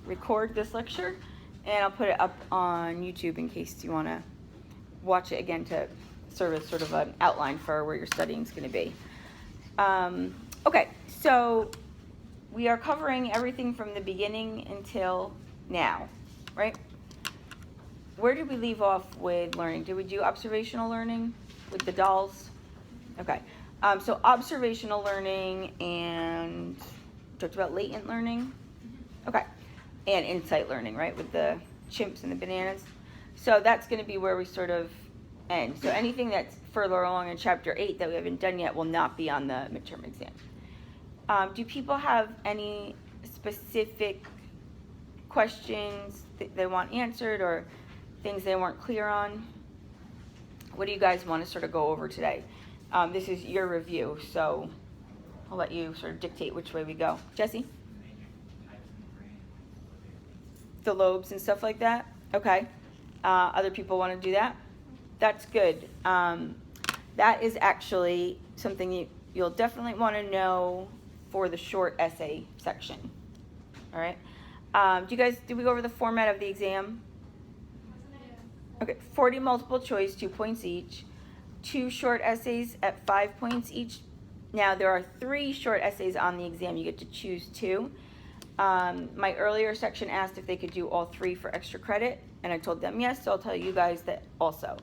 record this lecture, and I'll put it up on YouTube in case you want to watch it again to serve as sort of an outline for where your studying is going to be. Okay, so we are covering everything from the beginning until now, right? Where did we leave off with learning? Did we do observational learning with the dolls? Okay, so observational learning, and talked about latent learning. Okay, and insight learning, right, with the chimps and the bananas. So that's going to be where we sort of end. So anything that's further along in chapter 8 that we haven't done yet will not be on the midterm exam. Do people have any specific questions that they want answered or things they weren't clear on? What do you guys want to sort of go over today? This is your review, so I'll let you sort of dictate which way we go. Jesse? The lobes and stuff like that? Okay. Other people want to do that? That's good. That is actually something you'll definitely want to know for the short essay section. All right. Did we go over the format of the exam? Okay, 40 multiple choice, 2 points each. 2 short essays at 5 points each. Now, there are 3 short essays on the exam. You get to choose 2. My earlier section asked if they could do all 3 for extra credit, and I told them yes, so I'll tell you guys that also.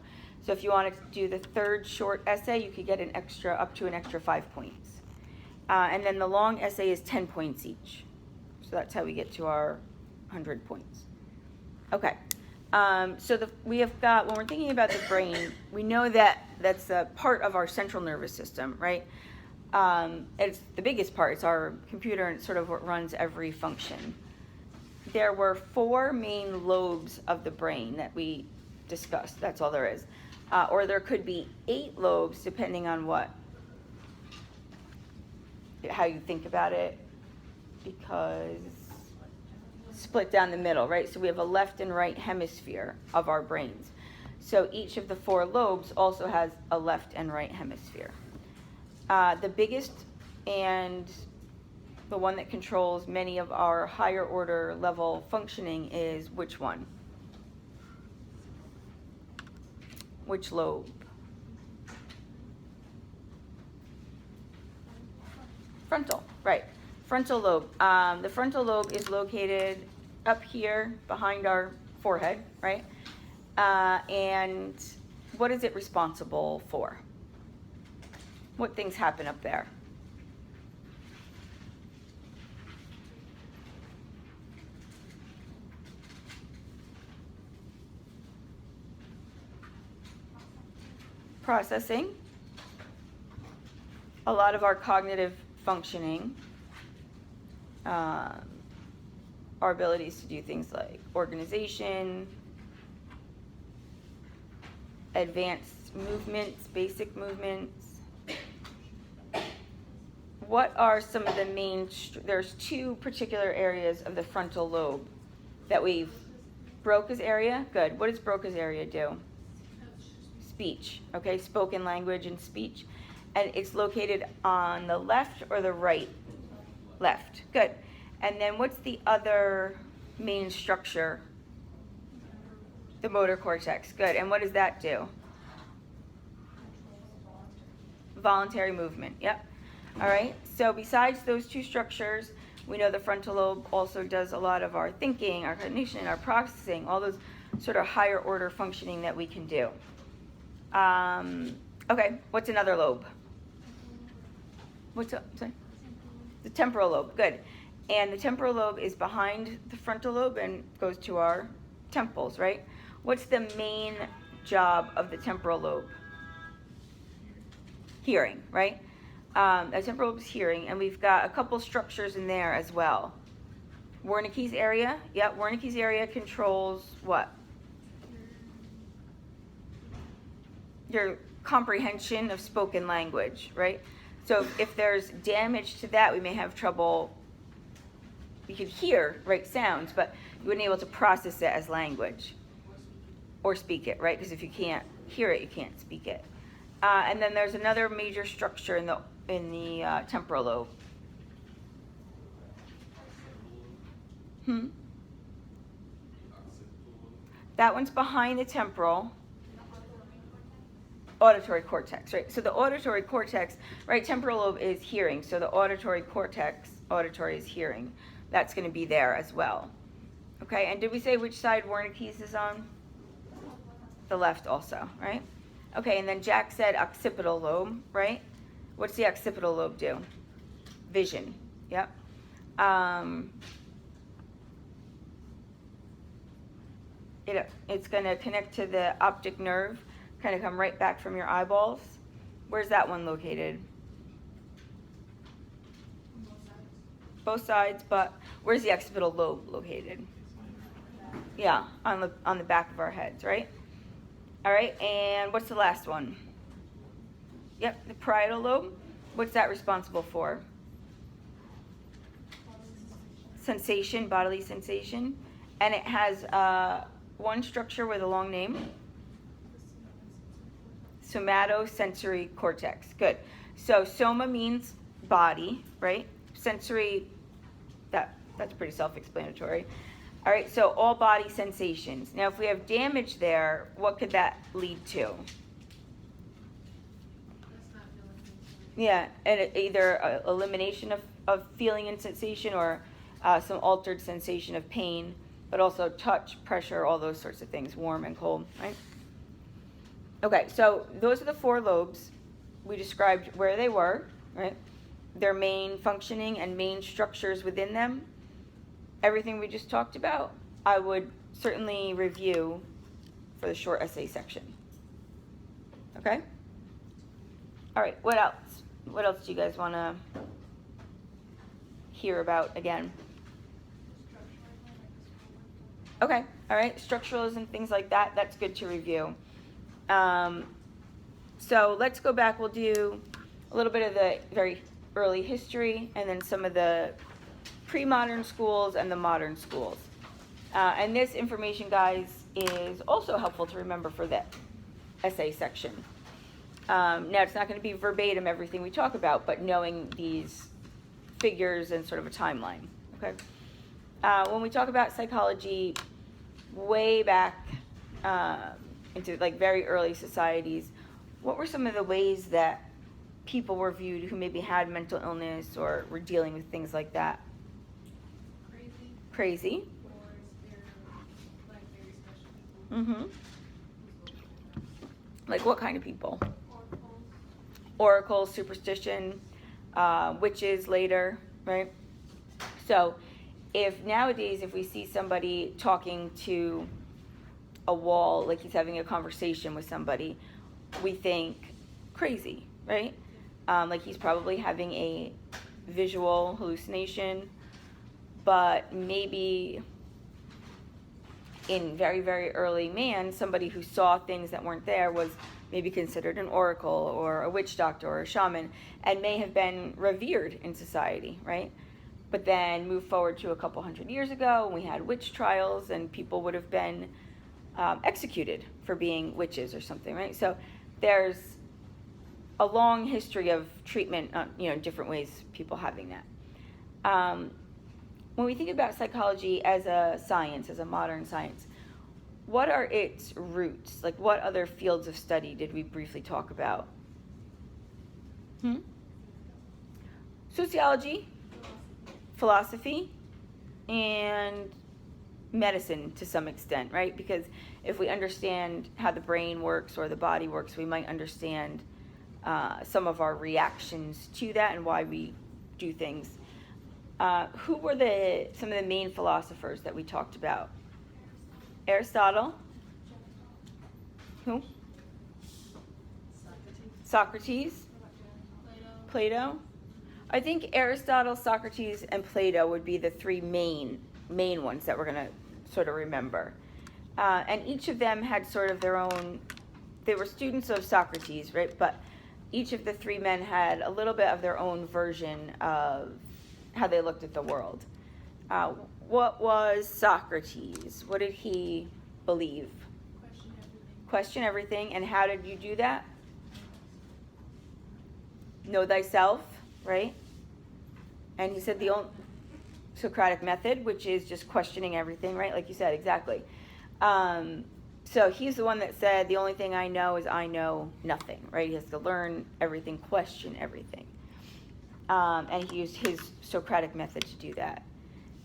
So if you wanted to do the 3rd short essay, you could get up to an extra 5 points. And then the long essay is 10 points each. So that's how we get to our 100 points. Okay. So we have got, when we're thinking about the brain, we know that that's a part of our central nervous system, right? It's the biggest part. It's our computer, and it's sort of what runs every function. There were 4 main lobes of the brain that we discussed. That's all there is. Or there could be 8 lobes, depending on how you think about it, because split down the middle, right? So we have a left and right hemisphere of our brains. So each of the 4 lobes also has a left and right hemisphere. The biggest and the one that controls many of our higher order level functioning is which one? Which lobe? Frontal, right. Frontal lobe. The frontal lobe is located up here behind our forehead, right? And what is it responsible for? What things happen up there? Processing. A lot of our cognitive functioning, our abilities to do things like organization, advanced movements, basic movements. What are some of the main, there's 2 particular areas of the frontal lobe that we've, Broca's area, good. What does Broca's area do? Speech, okay, spoken language and speech. And it's located on the left or the right? Left, good. And then what's the other main structure? The motor cortex, good. And what does that do? Voluntary movement, yep. All right, so besides those 2 structures, we know the frontal lobe also does a lot of our thinking, our cognition, our processing, all those sort of higher order functioning that we can do. Okay, what's another lobe? What's up? Sorry? The temporal lobe, good. And the temporal lobe is behind the frontal lobe and goes to our temples, right? What's the main job of the temporal lobe? Hearing, right? The temporal lobe is hearing, and we've got a couple structures in there as well. Wernicke's area, yep, Wernicke's area controls what? Your comprehension of spoken language, right? So if there's damage to that, we may have trouble. You could hear, right, sounds, but you wouldn't be able to process it as language or speak it, right? Because if you can't hear it, you can't speak it. And then there's another major structure in the temporal lobe. That one's behind the temporal. Auditory cortex, right? So the auditory cortex, right, temporal lobe is hearing, so the auditory cortex, auditory is hearing. That's going to be there as well. Okay, and did we say which side Wernicke's is on? The left also, right? Okay, and then Jack said occipital lobe, right? What's the occipital lobe do? Vision, yep. It's going to connect to the optic nerve, kind of come right back from your eyeballs. Where's that one located? Both sides, but where's the occipital lobe located? Yeah, on the back of our heads, right? All right, and what's the last one? Yep, the parietal lobe. What's that responsible for? Sensation, bodily sensation. And it has one structure with a long name. Somatosensory cortex. Good. So soma means body, right? Sensory, that's pretty self-explanatory. All right, so all body sensations. Now, if we have damage there, what could that lead to? Yeah, and either elimination of feeling and sensation, or some altered sensation of pain, but also touch, pressure, all those sorts of things, warm and cold, right? Okay, so those are the four lobes. We described where they were, right? Their main functioning and main structures within them. Everything we just talked about, I would certainly review for the short essay section. Okay? All right, what else? What else do you guys want to hear about again? Okay, all right, structuralism, things like that, that's good to review. So let's go back. We'll do a little bit of the very early history and then some of the pre-modern schools and the modern schools. And this information, guys, is also helpful to remember for the essay section. Now, it's not going to be verbatim everything we talk about, but knowing these figures and sort of a timeline. Okay. When we talk about psychology, way back into like very early societies, what were some of the ways that people were viewed who maybe had mental illness or were dealing with things like that? Crazy. Or they're like very special people. Like what kind of people? Oracles. Oracles, superstition, witches later, right? So if nowadays, if we see somebody talking to a wall, like he's having a conversation with somebody, we think crazy, right? Like he's probably having a visual hallucination, but maybe in very, very early man, somebody who saw things that weren't there was maybe considered an oracle or a witch doctor or a shaman, and may have been revered in society, right? But then move forward to a couple hundred years ago, and we had witch trials, and people would have been executed for being witches or something, right? So there's a long history of treatment, different ways people having that. When we think about psychology as a science, as a modern science, what are its roots? Like, what other fields of study did we briefly talk about? Sociology, philosophy, and medicine to some extent, right? Because if we understand how the brain works or the body works, we might understand some of our reactions to that and why we do things. Who were some of the main philosophers that we talked about? Aristotle. Who? Socrates. Plato. I think Aristotle, Socrates, and Plato would be the three main ones that we're going to sort of remember. And each of them had sort of their own, they were students of Socrates, right? But each of the three men had a little bit of their own version of how they looked at the world. What was Socrates? What did he believe? Question everything. And how did you do that? Know thyself, right? And he said the old Socratic method, which is just questioning everything, right? Like you said, exactly. So he's the one that said, the only thing I know is I know nothing, right? He has to learn everything, question everything. And he used his Socratic method to do that.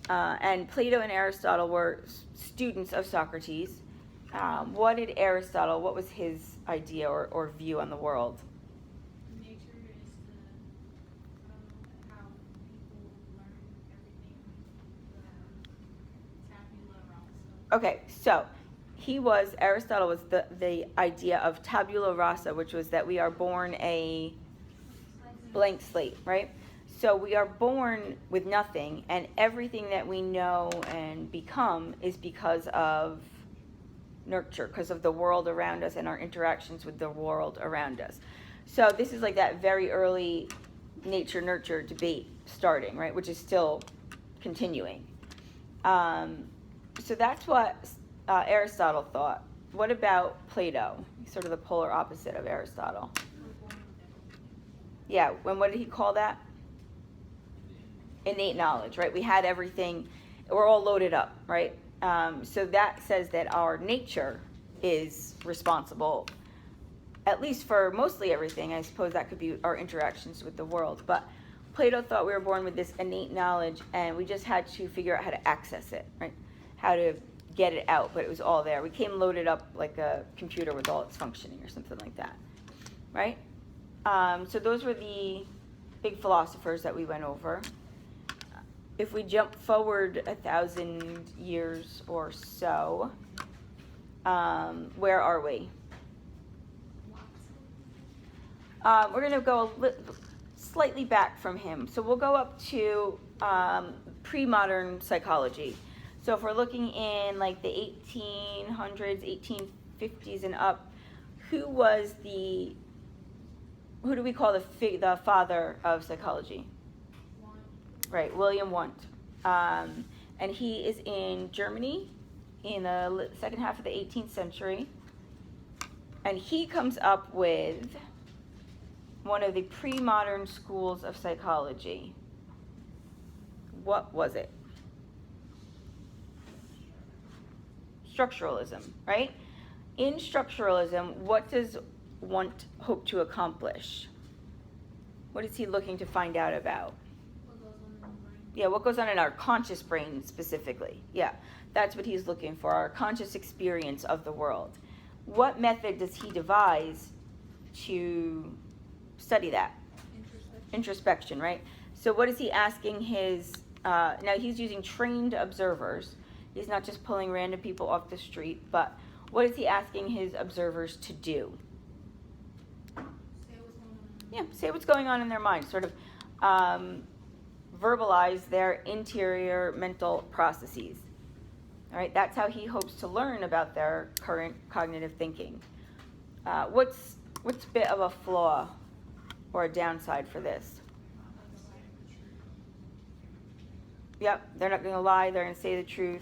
And Plato and Aristotle were students of Socrates. What was his idea or view on the world? Nature is how people learn everything, the tabula rasa. Okay, so Aristotle was the idea of tabula rasa, which was that we are born a blank slate, right? So we are born with nothing, and everything that we know and become is because of nurture, because of the world around us and our interactions with the world around us. So this is like that very early nature-nurture debate starting, right, which is still continuing. So that's what Aristotle thought. What about Plato? Sort of the polar opposite of Aristotle. Yeah, and what did he call that? Innate knowledge, right? We had everything, we're all loaded up, right? So that says that our nature is responsible, at least for mostly everything. I suppose that could be our interactions with the world. But Plato thought we were born with this innate knowledge, and we just had to figure out how to access it, right? How to get it out, but it was all there. We came loaded up like a computer with all its functioning or something like that, right? So those were the big philosophers that we went over. If we jump forward 1,000 years or so, where are we? We're going to go slightly back from him. So we'll go up to Premodern Psychology. So if we're looking in like the 1800s, 1850s and up, who do we call the father of psychology? Right, William Wundt. And he is in Germany in the second half of the 18th century. And he comes up with one of the pre-modern schools of psychology. What was it? Structuralism, right? In structuralism, what does Wundt hope to accomplish? What is he looking to find out about? Yeah, what goes on in our conscious brain specifically. Yeah, that's what he's looking for, our conscious experience of the world. What method does he devise to study that? Introspection, right? So what is he asking his, now he's using trained observers. He's not just pulling random people off the street, but what is he asking his observers to do? Say what's going on in their mind, sort of verbalize their interior mental processes. All right, that's how he hopes to learn about their current cognitive thinking. What's a bit of a flaw or a downside for this? Yep, they're not going to lie, they're going to say the truth.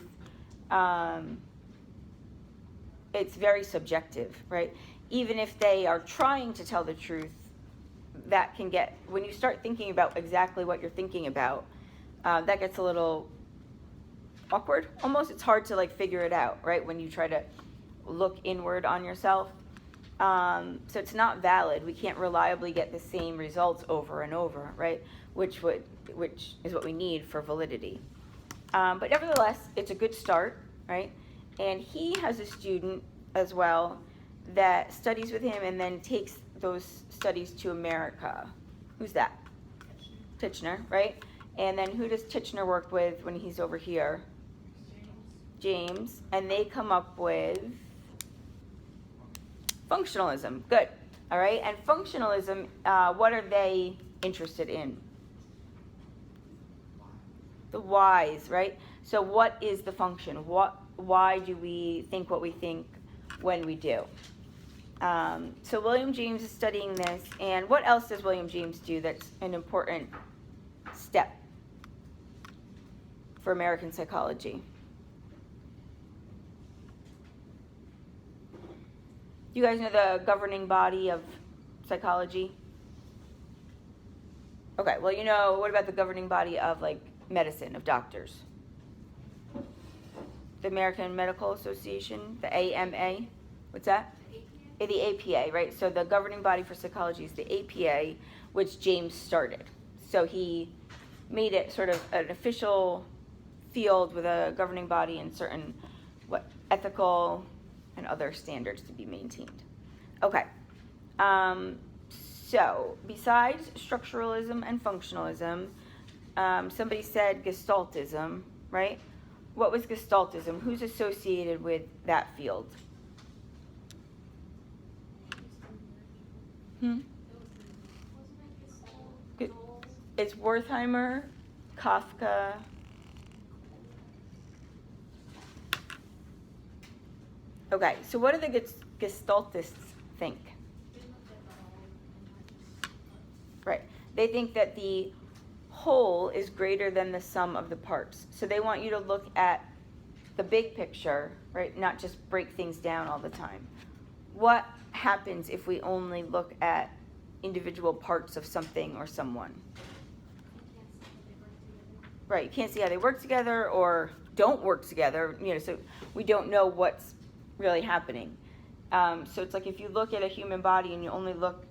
It's very subjective, right? Even if they are trying to tell the truth, that can get, when you start thinking about exactly what you're thinking about, that gets a little awkward almost. It's hard to like figure it out, right, when you try to look inward on yourself. So it's not valid. We can't reliably get the same results over and over, right, which is what we need for validity. But nevertheless, it's a good start, right? And he has a student as well that studies with him and then takes those studies to America. Who's that? Titchener, right? And then who does Titchener work with when he's over here? James. And they come up with functionalism. Good. All right. And functionalism, what are they interested in? The whys, right? So what is the function? Why do we think what we think when we do? So William James is studying this, and what else does William James do that's an important step for American psychology? Do you guys know the governing body of psychology? Okay, well, you know, what about the governing body of like medicine, of doctors? the American Medical Association, the AMA. What's that? The APA, right? So the governing body for psychology is the APA, which James started. So he made it sort of an official field with a governing body and certain ethical and other standards to be maintained. Okay. So besides structuralism and functionalism, somebody said Gestaltism, right? What was Gestaltism? Who's associated with that field? It's Wertheimer, Kafka. Okay, so what do the Gestaltists think? Right, they think that the whole is greater than the sum of the parts. So they want you to look at the big picture, right? Not just break things down all the time. What happens if we only look at individual parts of something or someone? Right, you can't see how they work together or don't work together, so we don't know what's really happening. So it's like if you look at a human body and you only look,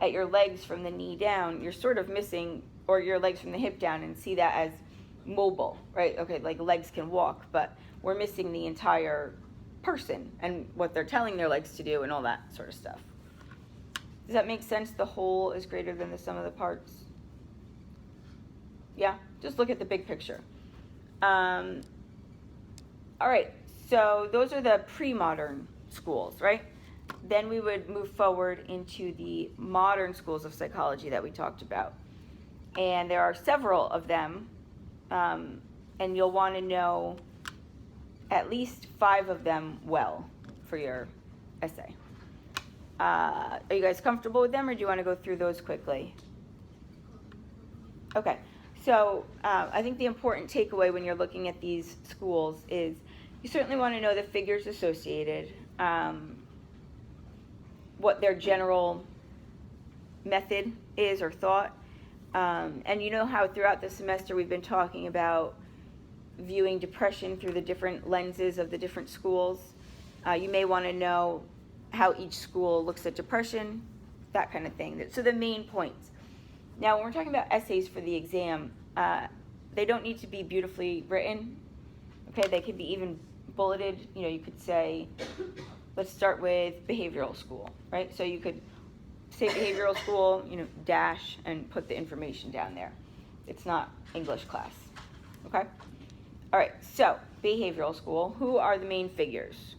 at your legs from the knee down, you're sort of missing, or your legs from the hip down, and see that as mobile, right? Okay, like legs can walk, but we're missing the entire person and what they're telling their legs to do and all that sort of stuff. Does that make sense? The whole is greater than the sum of the parts? Yeah, just look at the big picture. All right, so those are the pre-modern schools, right? Then we would move forward into the modern schools of psychology that we talked about. And there are several of them, and you'll want to know at least 5 of them well for your essay. Are you guys comfortable with them, or do you want to go through those quickly? Okay, so I think the important takeaway when you're looking at these schools is you certainly want to know the figures associated, what their general method is or thought. And you know how throughout the semester we've been talking about viewing depression through the different lenses of the different schools. You may want to know how each school looks at depression, that kind of thing. So the main points. Now, when we're talking about essays for the exam, they don't need to be beautifully written. Okay, they could be even bulleted. You could say, let's start with behavioral school, right? So you could say behavioral school, dash, and put the information down there. It's not English class, okay? All right, so behavioral school, who are the main figures?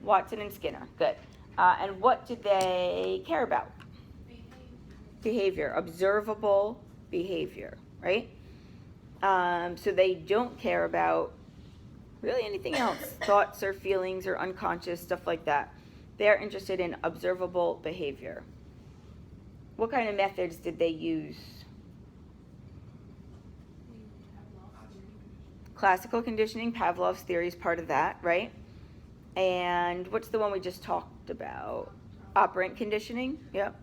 Watson and Skinner, good. And what did they care about? Behavior, observable behavior, right? So they don't care about really anything else, thoughts or feelings or unconscious, stuff like that. They're interested in observable behavior. What kind of methods did they use? Classical conditioning, Pavlov's theory is part of that, right? And what's the one we just talked about? Operant conditioning, yep.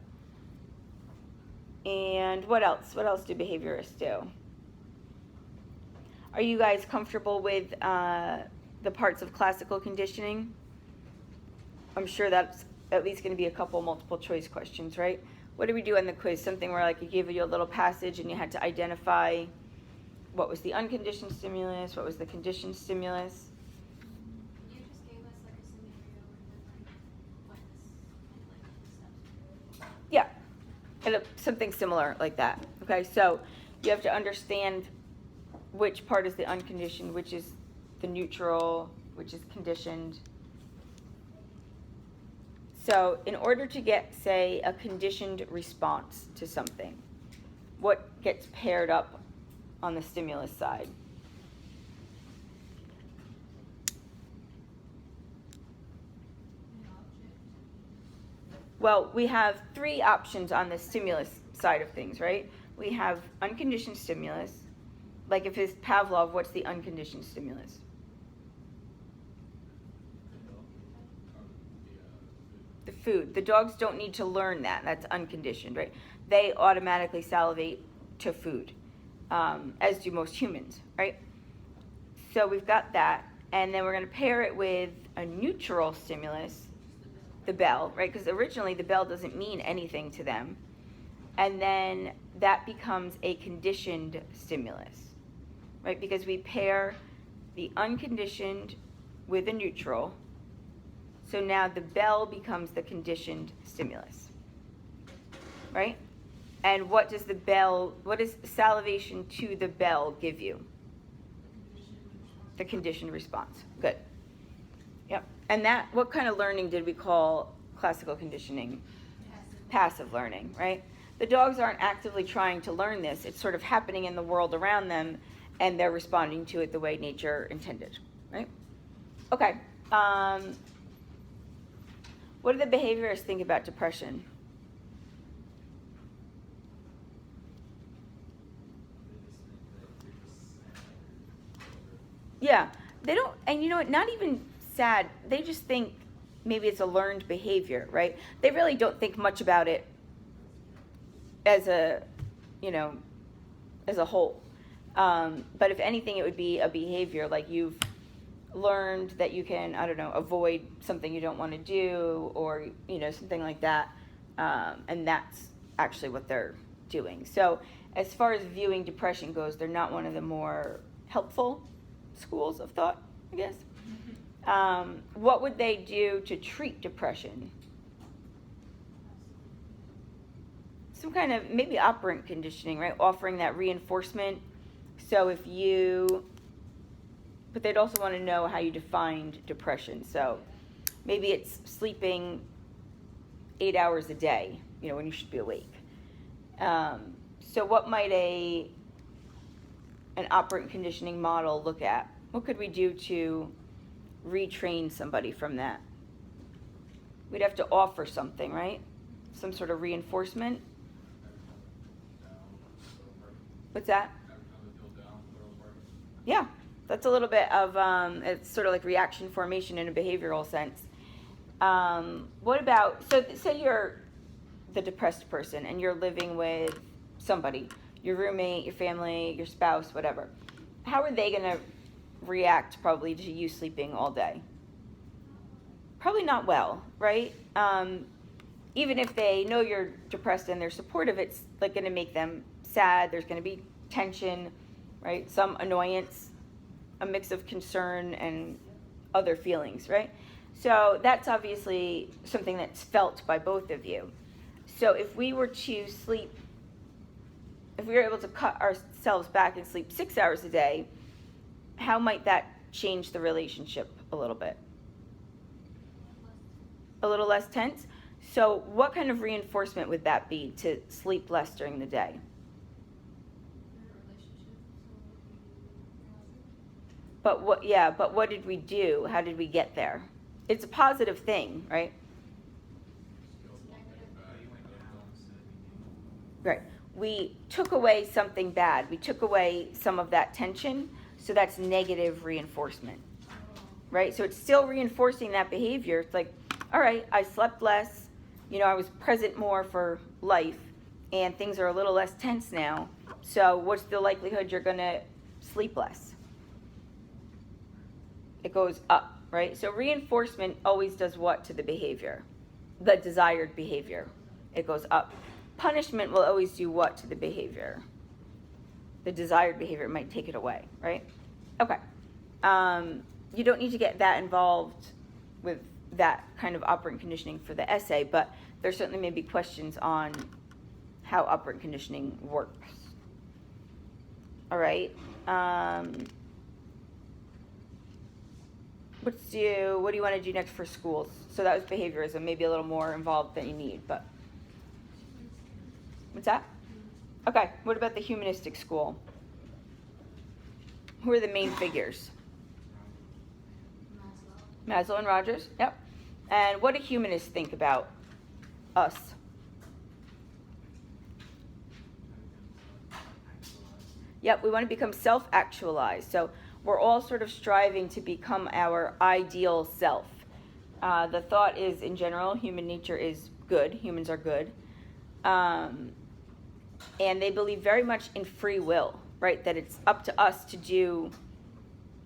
And what else? What else do behaviorists do? Are you guys comfortable with the parts of classical conditioning? I'm sure that's at least going to be a couple multiple choice questions, right? What did we do on the quiz? Something where like it gave you a little passage and you had to identify what was the unconditioned stimulus, what was the conditioned stimulus. You just gave us like a scenario and then like what the steps. Yeah, and something similar like that. Okay, so you have to understand which part is the unconditioned, which is the neutral, which is conditioned. So in order to get, say, a conditioned response to something, what gets paired up on the stimulus side? Well, we have 3 options on the stimulus side of things, right? We have unconditioned stimulus. Like if it's Pavlov, what's the unconditioned stimulus? The food. The dogs don't need to learn that. That's unconditioned, right? They automatically salivate to food, as do most humans, right? So we've got that. and then we're going to pair it with a neutral stimulus, the bell, right? Because originally the bell doesn't mean anything to them. And then that becomes a conditioned stimulus, right? Because we pair the unconditioned with a neutral. So now the bell becomes the conditioned stimulus, right? And what does salivation to the bell give you? The conditioned response. Good. Yep. And what kind of learning did we call classical conditioning? Passive learning, right? The dogs aren't actively trying to learn this. It's sort of happening in the world around them, and they're responding to it the way nature intended, right? Okay. What do the behaviorists think about depression? Yeah, they don't, and you know what, not even sad, they just think maybe it's a learned behavior, right? They really don't think much about it as a whole. But if anything, it would be a behavior, like you've learned that you can, avoid something you don't want to do, or, something like that. And that's actually what they're doing. So as far as viewing depression goes, they're not one of the more helpful schools of thought, I guess. What would they do to treat depression? Some kind of maybe operant conditioning, right? Offering that reinforcement. So but they'd also want to know how you defined depression. So maybe it's sleeping 8 hours a day, when you should be awake. So what might an operant conditioning model look at? What could we do to retrain somebody from that? We'd have to offer something, right? Some sort of reinforcement. What's that? Yeah, that's a little bit of, it's sort of like reaction formation in a behavioral sense. What about, so say you're the depressed person and you're living with somebody, your roommate, your family, your spouse, whatever. How are they going to react probably to you sleeping all day? Probably not well, right? Even if they know you're depressed and they're supportive, it's like going to make them sad. There's going to be tension, right? Some annoyance, a mix of concern and other feelings, right? So that's obviously something that's felt by both of you. So if we were to sleep, if we were able to cut ourselves back and sleep 6 hours a day, how might that change the relationship a little bit? A little less tense? So what kind of reinforcement would that be to sleep less during the day? But what did we do? How did we get there? It's a positive thing, right? Right. We took away something bad. We took away some of that tension, so that's negative reinforcement, right? So it's still reinforcing that behavior. It's like, all right, I slept less, I was present more for life, and things are a little less tense now, so what's the likelihood you're going to sleep less? It goes up, right? So reinforcement always does what to the behavior? The desired behavior. It goes up. Punishment will always do what to the behavior? The desired behavior might take it away, right? Okay. You don't need to get that involved with that kind of operant conditioning for the essay, but there certainly may be questions on how operant conditioning works. All right. What do you want to do next for schools? So that was behaviorism, maybe a little more involved than you need, but what's that? Okay, what about the humanistic school? Who are the main figures? Maslow and Rogers, yep. And what do humanists think about us? Yep, we want to become self-actualized. So we're all sort of striving to become our ideal self. The thought is, in general, human nature is good. Humans are good. And they believe very much in free will, right? That it's up to us to do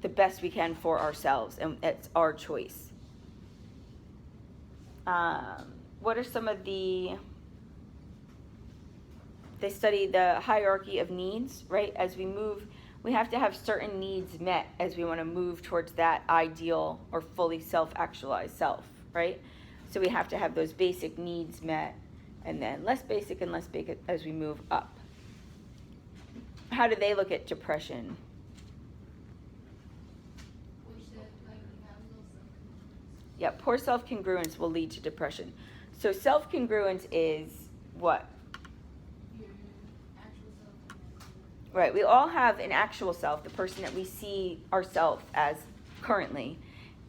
the best we can for ourselves, and it's our choice. What are some of they study the hierarchy of needs, right? As we move, we have to have certain needs met as we want to move towards that ideal or fully self-actualized self, right? So we have to have those basic needs met, and then less basic and less basic as we move up. How do they look at depression? Yeah, poor self-congruence will lead to depression. So self-congruence is what? Right, we all have an actual self, the person that we see ourselves as currently,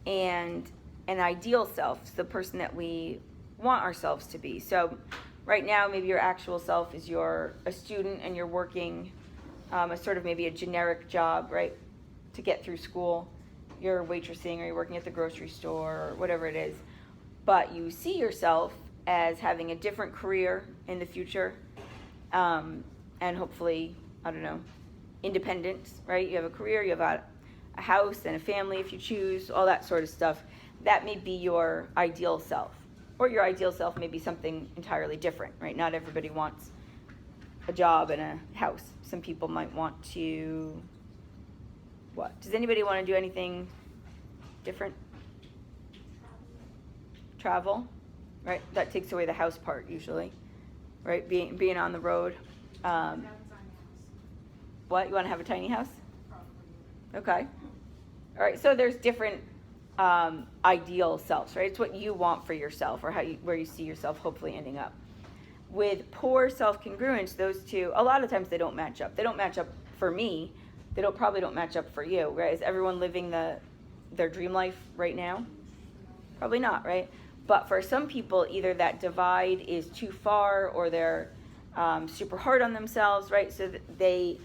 and an ideal self, the person that we want ourselves to be. So right now, maybe your actual self is you're a student and you're working a sort of maybe a generic job, right, to get through school. You're waitressing or you're working at the grocery store or whatever it is. But you see yourself as having a different career in the future, and hopefully, I don't know, independence, right? You have a career, you have a house and a family if you choose, all that sort of stuff. That may be your ideal self. Or your ideal self may be something entirely different, right? Not everybody wants a job and a house. Some people might want to, what? Does anybody want to do anything different? Travel, right? That takes away the house part usually, right? Being on the road. What? You want to have a tiny house? Okay. All right. So there's different ideal selves, right? It's what you want for yourself, or where you see yourself hopefully ending up. With poor self-congruence, those two, a lot of times they don't match up. They don't match up for me. They probably don't match up for you, right? Is everyone living their dream life right now? Probably not, right? But for some people, either that divide is too far, or they're super hard on themselves, right? So that they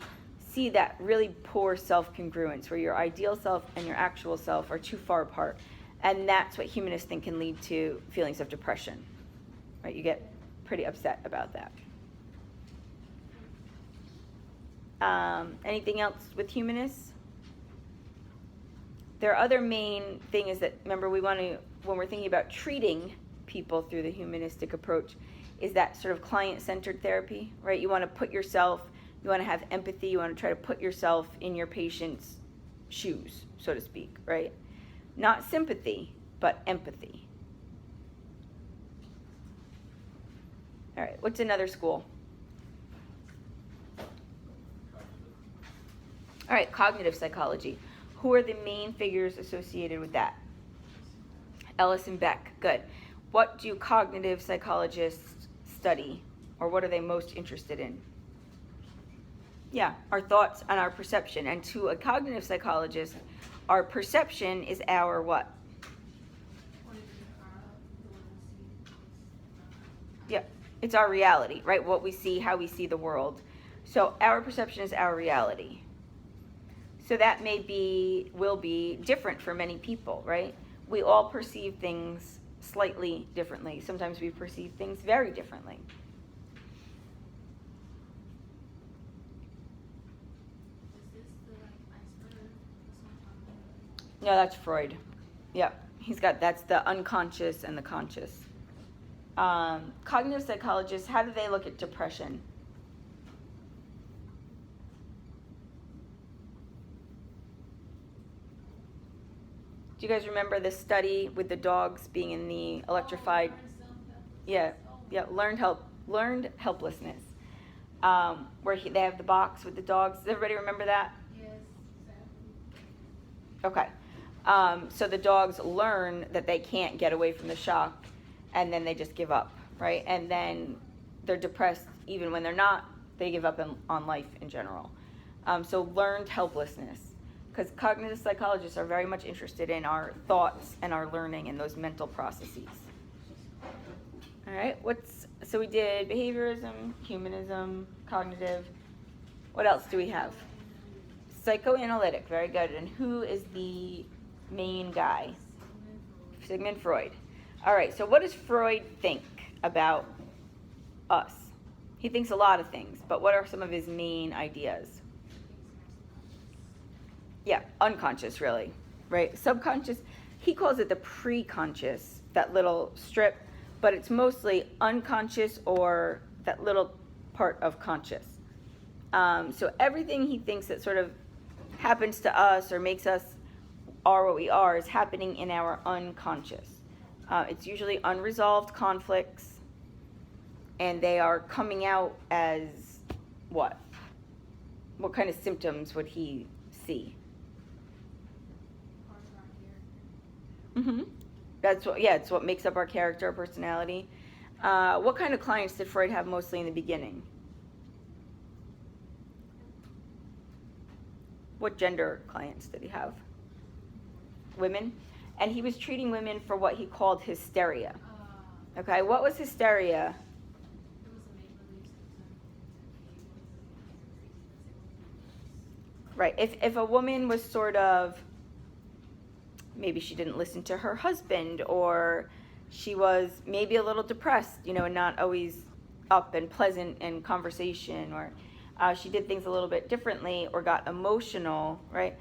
see that really poor self-congruence, where your ideal self and your actual self are too far apart. And that's what humanists think can lead to feelings of depression, right? You get pretty upset about that. Anything else with humanists? Their other main thing is that, remember, we want to, when we're thinking about treating people through the humanistic approach, is that sort of client-centered therapy, right? You want to put yourself, you want to have empathy, you want to try to put yourself in your patient's shoes, so to speak, right? Not sympathy, but empathy. All right, what's another school? All right, cognitive psychology. Who are the main figures associated with that? Ellis and Beck, good. What do cognitive psychologists study, or what are they most interested in? Yeah, our thoughts and our perception. And to a cognitive psychologist, our perception is our what? Yeah, it's our reality, right? What we see, how we see the world. So our perception is our reality. So that will be different for many people, right? We all perceive things slightly differently. Sometimes we perceive things very differently. No, that's Freud. Yep, that's the unconscious and the conscious. Cognitive psychologists, how do they look at depression? Do you guys remember the study with the dogs being in the electrified? Learned helplessness. Where they have the box with the dogs. Does everybody remember that? Yes, exactly. Okay. So the dogs learn that they can't get away from the shock, and then they just give up, right? And then they're depressed even when they're not. They give up on life in general. So learned helplessness. Because cognitive psychologists are very much interested in our thoughts and our learning and those mental processes. All right, so we did behaviorism, humanism, cognitive. What else do we have? Psychoanalytic, very good. And who is the main guy? Sigmund Freud. All right, so what does Freud think about us? He thinks a lot of things, but what are some of his main ideas? Yeah, unconscious, really, right? Subconscious, he calls it the preconscious, that little strip, but it's mostly unconscious or that little part of conscious. So everything he thinks that sort of happens to us or makes us are what we are is happening in our unconscious. It's usually unresolved conflicts, and they are coming out as what? What kind of symptoms would he see? Mm-hmm. That's what. Yeah, it's what makes up our character, our personality. What kind of clients did Freud have mostly in the beginning? What gender clients did he have? Women. And he was treating women for what he called hysteria. Okay, what was hysteria? Right, if a woman was sort of, maybe she didn't listen to her husband, or she was maybe a little depressed, and not always up and pleasant in conversation, or she did things a little bit differently, or got emotional, right?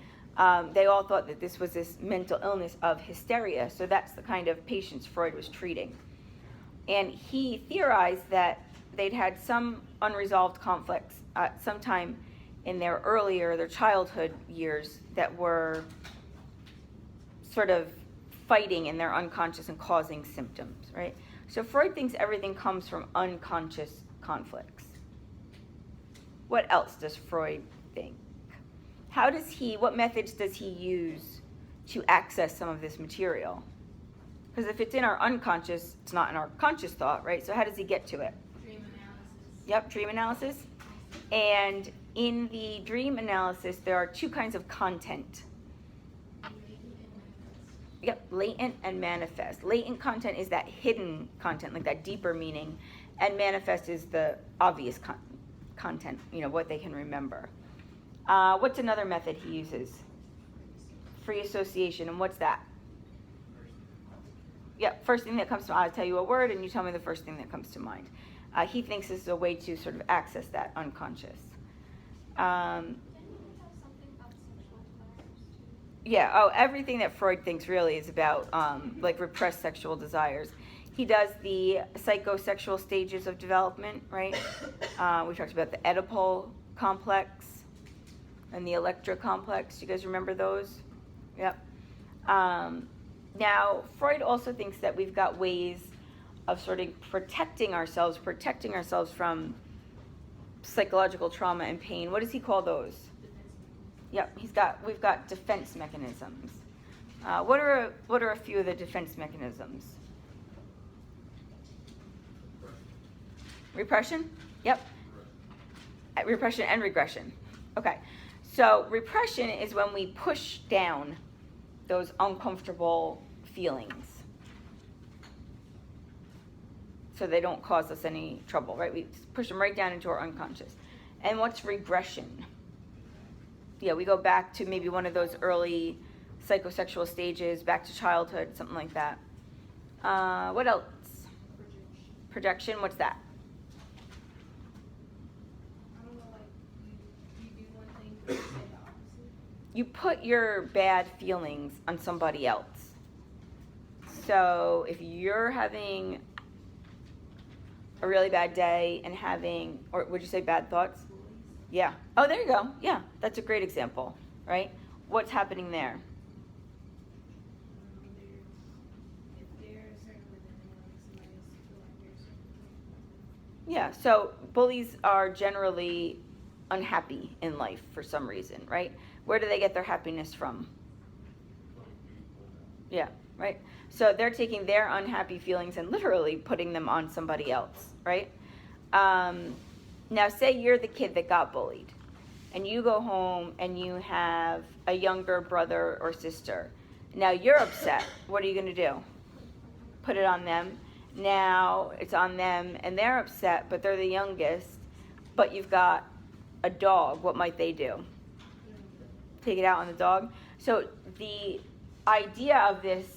They all thought that this was this mental illness of hysteria, so that's the kind of patients Freud was treating. And he theorized that they'd had some unresolved conflicts sometime in their childhood years that were sort of fighting in their unconscious and causing symptoms, right? So Freud thinks everything comes from unconscious conflicts. What else does Freud think? What methods does he use to access some of this material? Because if it's in our unconscious, it's not in our conscious thought, right? So how does he get to it? Dream analysis. Yep, dream analysis. And in the dream analysis, there are two kinds of content. Yep, latent and manifest. Latent content is that hidden content, like that deeper meaning, and manifest is the obvious content, what they can remember. What's another method he uses? Free association, and what's that? Yep, first thing that comes to mind, I'll tell you a word, and you tell me the first thing that comes to mind. He thinks this is a way to sort of access that unconscious. Didn't we have something about sexual desires too? Yeah, everything that Freud thinks really is about like repressed sexual desires. He does the psychosexual stages of development, right? We talked about the Oedipal complex and the Electra complex. You guys remember those? Yep. Now, Freud also thinks that we've got ways of sort of protecting ourselves from psychological trauma and pain. What does he call those? Yep, we've got defense mechanisms. What are a few of the defense mechanisms? Repression? Yep. Repression and regression. Okay. So repression is when we push down those uncomfortable feelings so they don't cause us any trouble, right? We push them right down into our unconscious. And what's regression? Yeah, we go back to maybe one of those early psychosexual stages, back to childhood, something like that. What else? Projection, what's that? I don't know, like you do one thing but you say the opposite. You put your bad feelings on somebody else. So if you're having a really bad day and having, or would you say bad thoughts? Yeah. Oh, there you go. Yeah, that's a great example, right? What's happening there? If they're a certain way, then they want somebody else to feel like they're a certain way. Yeah, so bullies are generally unhappy in life for some reason, right? Where do they get their happiness from? Yeah, right? So they're taking their unhappy feelings and literally putting them on somebody else, right? Now, say you're the kid that got bullied, and you go home and you have a younger brother or sister. Now you're upset. What are you going to do? Put it on them. Now it's on them, and they're upset, but they're the youngest. But you've got a dog. What might they do? Take it out on the dog. So the idea of this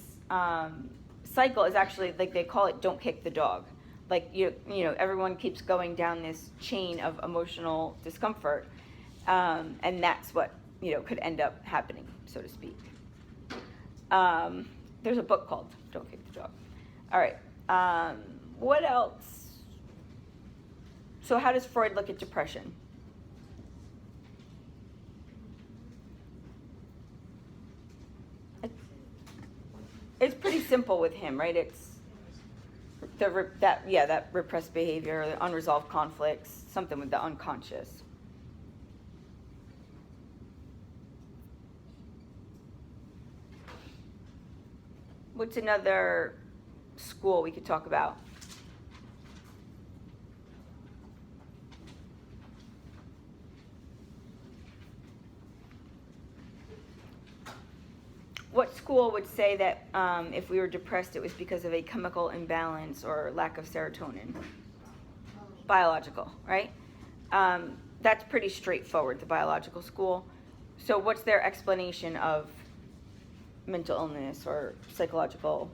cycle is actually, like they call it, don't kick the dog. Like, you know, everyone keeps going down this chain of emotional discomfort, and that's what could end up happening, so to speak. There's a book called Don't Kick the Dog. All right. What else? So how does Freud look at depression? It's pretty simple with him, right? It's that repressed behavior, the unresolved conflicts, something with the unconscious. What's another school we could talk about? What school would say that if we were depressed, it was because of a chemical imbalance or lack of serotonin? Biological, right? That's pretty straightforward, the biological school. So what's their explanation of mental illness or psychological?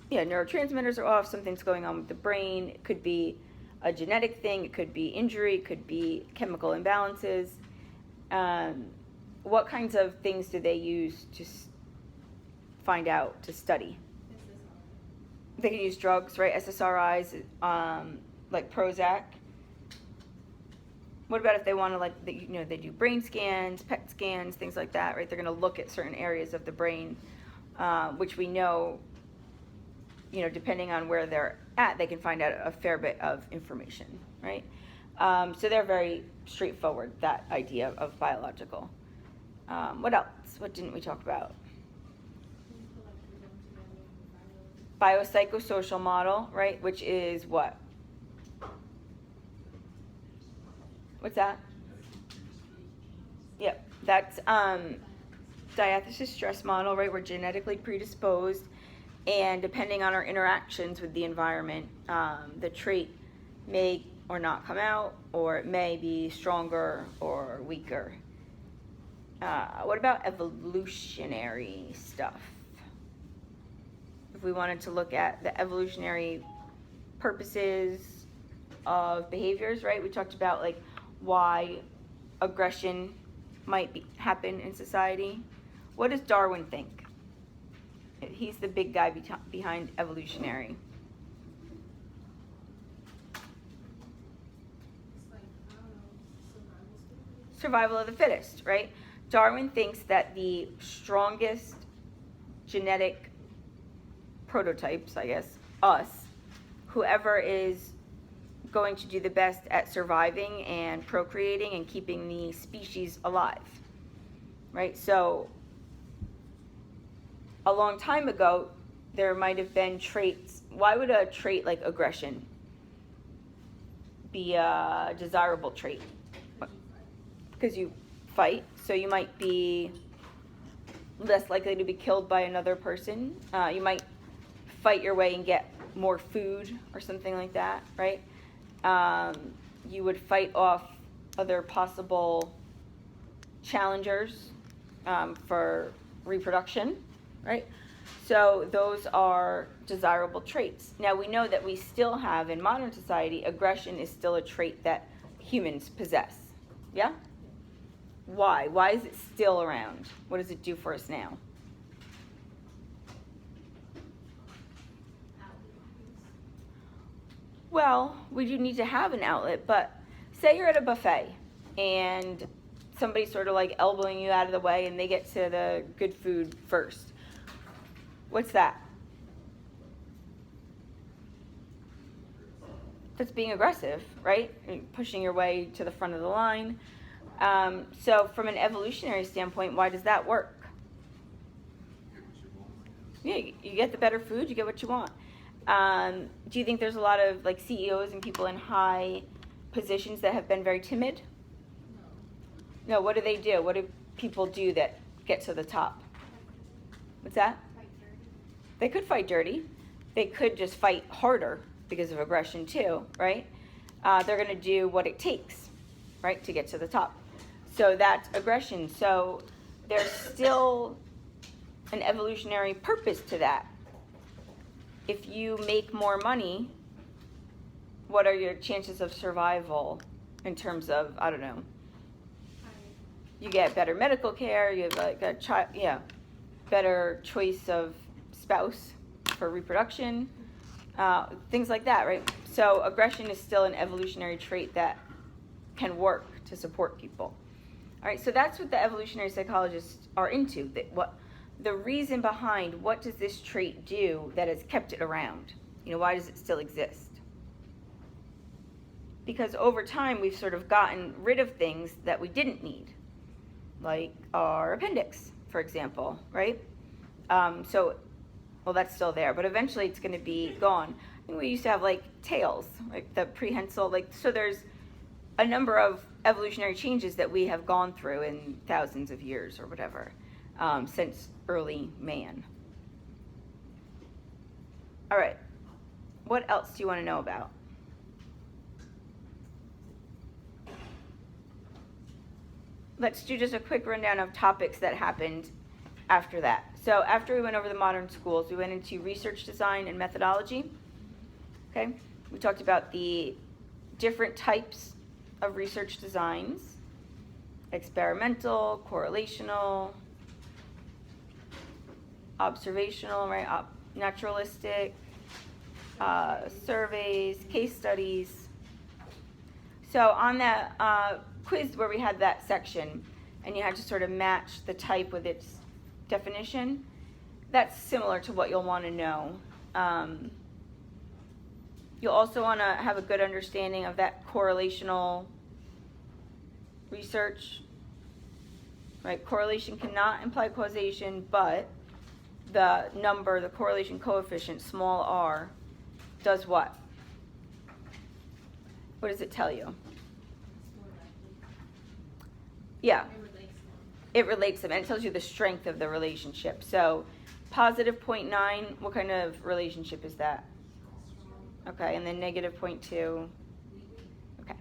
Yeah, neurotransmitters are off, something's going on with the brain. It could be a genetic thing, it could be injury, it could be chemical imbalances. What kinds of things do they use to find out, to study? They can use drugs, right? SSRIs, like Prozac. What about if they want to, they do brain scans, PET scans, things like that, right? They're going to look at certain areas of the brain, which we know, depending on where they're at, they can find out a fair bit of information, right? So they're very straightforward, that idea of biological. What else? What didn't we talk about? Biopsychosocial model, right? Which is what? What's that? Yep, that's diathesis stress model, right? We're genetically predisposed, and depending on our interactions with the environment, the trait may or not come out, or it may be stronger or weaker. What about evolutionary stuff? If we wanted to look at the evolutionary purposes of behaviors, right? We talked about why aggression might happen in society. What does Darwin think? He's the big guy behind evolutionary. Survival of the fittest, right? Darwin thinks that the strongest genetic prototypes, I guess, us, whoever is going to do the best at surviving and procreating and keeping the species alive, right? So a long time ago, there might have been traits. Why would a trait like aggression be a desirable trait? Because you fight, so you might be less likely to be killed by another person. You might fight your way and get more food or something like that, right? You would fight off other possible challengers for reproduction, right? So those are desirable traits. Now we know that we still have, in modern society, aggression is still a trait that humans possess. Yeah? Why? Why is it still around? What does it do for us now? Well, we do need to have an outlet, but say you're at a buffet and somebody's sort of elbowing you out of the way and they get to the good food first. What's that? That's being aggressive, right? Pushing your way to the front of the line. So from an evolutionary standpoint, why does that work? Yeah, you get the better food, you get what you want. Do you think there's a lot of CEOs and people in high positions that have been very timid? No, what do? What do people do that get to the top? What's that? They could fight dirty. They could just fight harder because of aggression too, right? They're going to do what it takes, right, to get to the top. So that's aggression. So there's still an evolutionary purpose to that. If you make more money, what are your chances of survival in terms of, I don't know, you get better medical care, you have like a child, better choice of spouse for reproduction, things like that, right? So aggression is still an evolutionary trait that can work to support people. All right, so that's what the evolutionary psychologists are into. The reason behind what does this trait do that has kept it around? Why does it still exist? Because over time we've sort of gotten rid of things that we didn't need, like our appendix, for example, right? Well, that's still there, but eventually it's going to be gone. I think we used to have like tails, like the prehensile, so there's a number of evolutionary changes that we have gone through in thousands of years or whatever, since early man. All right, what else do you want to know about? Let's do just a quick rundown of topics that happened after that. So after we went over the modern schools, we went into research design and methodology. Okay, we talked about the different types of research designs: experimental, correlational, observational, right? Naturalistic, surveys, case studies. So on that quiz where we had that section, and you had to sort of match the type with its definition, that's similar to what you'll want to know. You'll also want to have a good understanding of that correlational research, right? Correlation cannot imply causation, but the correlation coefficient, small r, does what? What does it tell you? Yeah. It relates them, and it tells you the strength of the relationship. So positive 0.9, what kind of relationship is that? Okay, and then negative 0.2. Okay.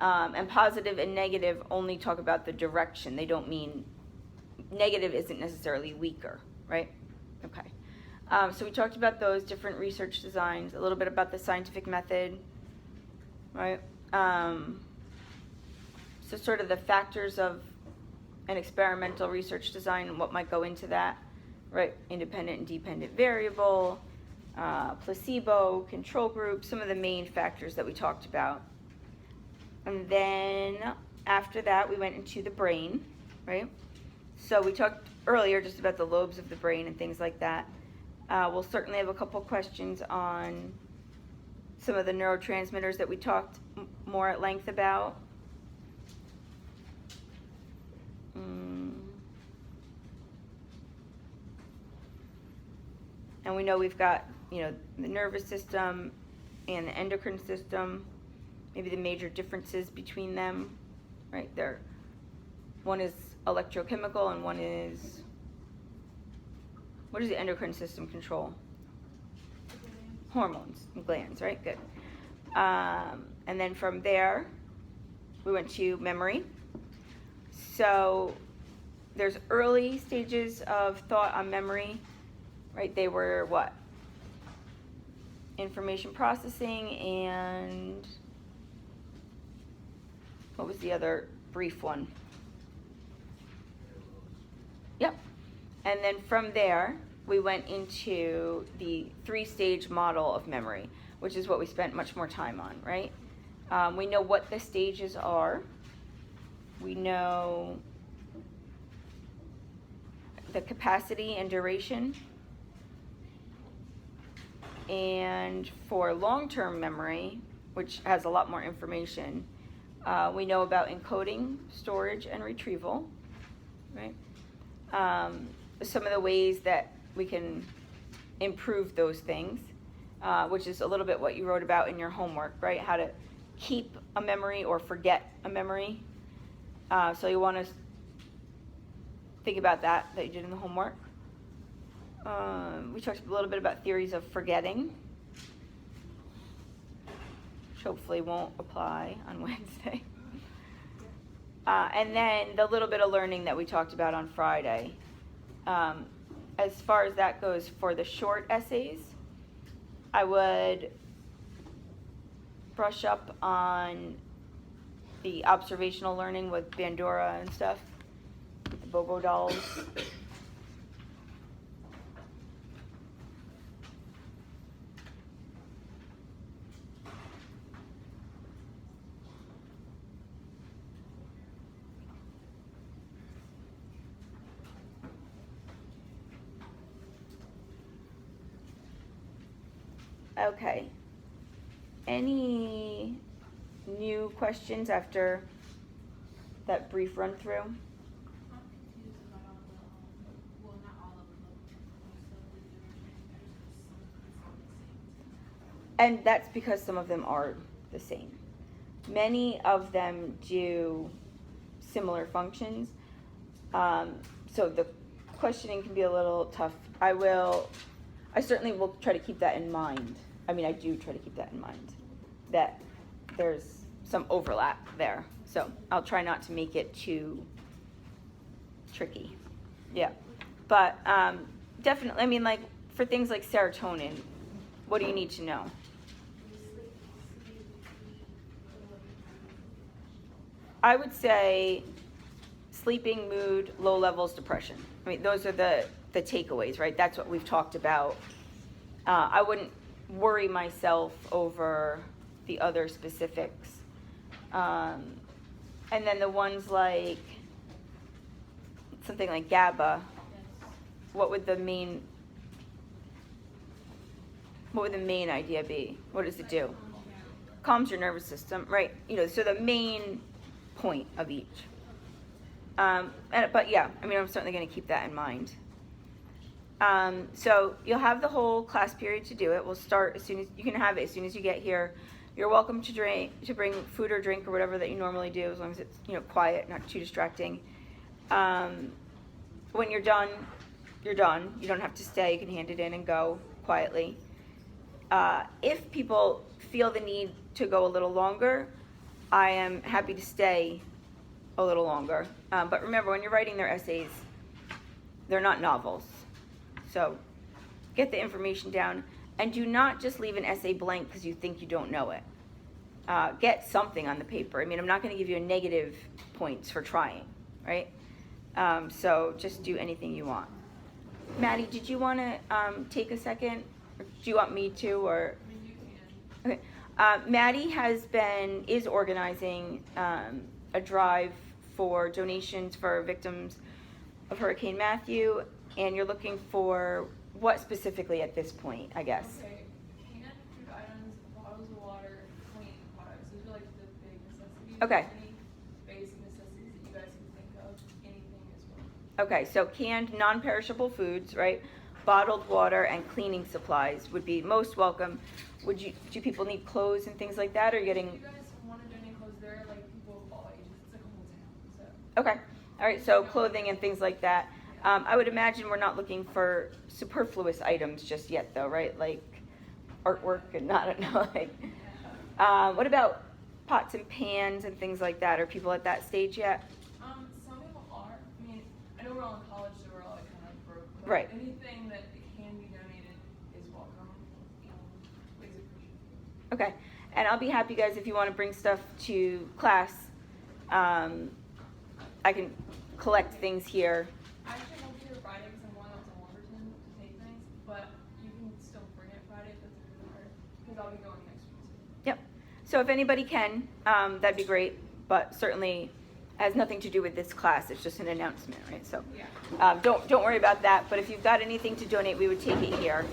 And positive and negative only talk about the direction. They don't mean, negative isn't necessarily weaker, right? Okay. So we talked about those different research designs, a little bit about the scientific method, right? So sort of the factors of an experimental research design and what might go into that, right? Independent and dependent variable, placebo, control group, some of the main factors that we talked about. And then after that, we went into the brain, right? So we talked earlier just about the lobes of the brain and things like that. We'll certainly have a couple questions on some of the neurotransmitters that we talked more at length about. And we know we've got, the nervous system and the endocrine system, maybe the major differences between them, right? One is electrochemical and one is, what does the endocrine system control? Hormones and glands, right? Good. And then from there, we went to memory. So there's early stages of thought on memory, right? They were what? Information processing, and what was the other brief one? Yep. And then from there, we went into the 3-stage model of memory, which is what we spent much more time on, right? We know what the stages are. We know the capacity and duration. And for long-term memory, which has a lot more information, we know about encoding, storage, and retrieval, right? Some of the ways that we can improve those things, which is a little bit what you wrote about in your homework, right? How to keep a memory or forget a memory. So you want to think about that you did in the homework. We talked a little bit about theories of forgetting, which hopefully won't apply on Wednesday. And then the little bit of learning that we talked about on Friday. As far as that goes, for the short essays, I would brush up on the observational learning with Bandura and stuff. Bobo dolls. Okay. Any new questions after that brief run through? I'm confused about all the, well, not all of them, but most of the different. And that's because some of them are the same. Many of them do similar functions. So the questioning can be a little tough. I certainly will try to keep that in mind. I mean, I do try to keep that in mind, that there's some overlap there. So I'll try not to make it too tricky. Yeah. But definitely, I mean, like for things like serotonin, what do you need to know? I would say sleeping, mood, low levels, depression. I mean, those are the takeaways, right? That's what we've talked about. I wouldn't worry myself over the other specifics. And then the ones like something like GABA, what would the main idea be? What does it do? Calms your nervous system, right? So the main point of each. But yeah, I mean, I'm certainly going to keep that in mind. So you'll have the whole class period to do it. We'll start as soon as you can have it as soon as you get here. You're welcome to bring food or drink or whatever that you normally do, as long as it's quiet, not too distracting. When you're done, you're done. You don't have to stay. You can hand it in and go quietly. If people feel the need to go a little longer, I am happy to stay a little longer. But remember, when you're writing their essays, they're not novels. So get the information down, and do not just leave an essay blank because you think you don't know it. Get something on the paper. I mean, I'm not going to give you a negative points for trying, right? So just do anything you want. Maddie, did you want to take a second? Or do you want me to? Or I mean, you can. Okay. Maddie is organizing a drive for donations for victims of Hurricane Matthew, and you're looking for what specifically at this point, I guess? Okay, canned food items, bottles of water, cleaning products. Those are like the big necessities. Okay. Any basic necessities that you guys can think of, anything as well. Okay, so canned non-perishable foods, right? Bottled water and cleaning supplies would be most welcome. Do people need clothes and things like that, or If getting? you guys want to donate clothes, there are like people of all ages. It's like a whole town. So. Okay, all right, so clothing and things like that. I would imagine we're not looking for superfluous items just yet, though, right? Like artwork and I don't know, like. What about pots and pans and things like that? Are people at that stage yet? Some people are. I mean, I know we're all in college, so we're all like kind of broke. But Right. anything that can be donated is welcome. Please appreciate it. Okay, and I'll be happy, guys, if you want to bring stuff to class. I can collect things here. I actually won't be here Friday because I'm going out to Lumberton to take things, but you can still bring it Friday if that's really hard, because I'll be going next week. Yep. So if anybody can, that'd be great, but certainly has nothing to do with this class. It's just an announcement, right? So Yeah. don't worry about that. But if you've got anything to donate, we would take it here.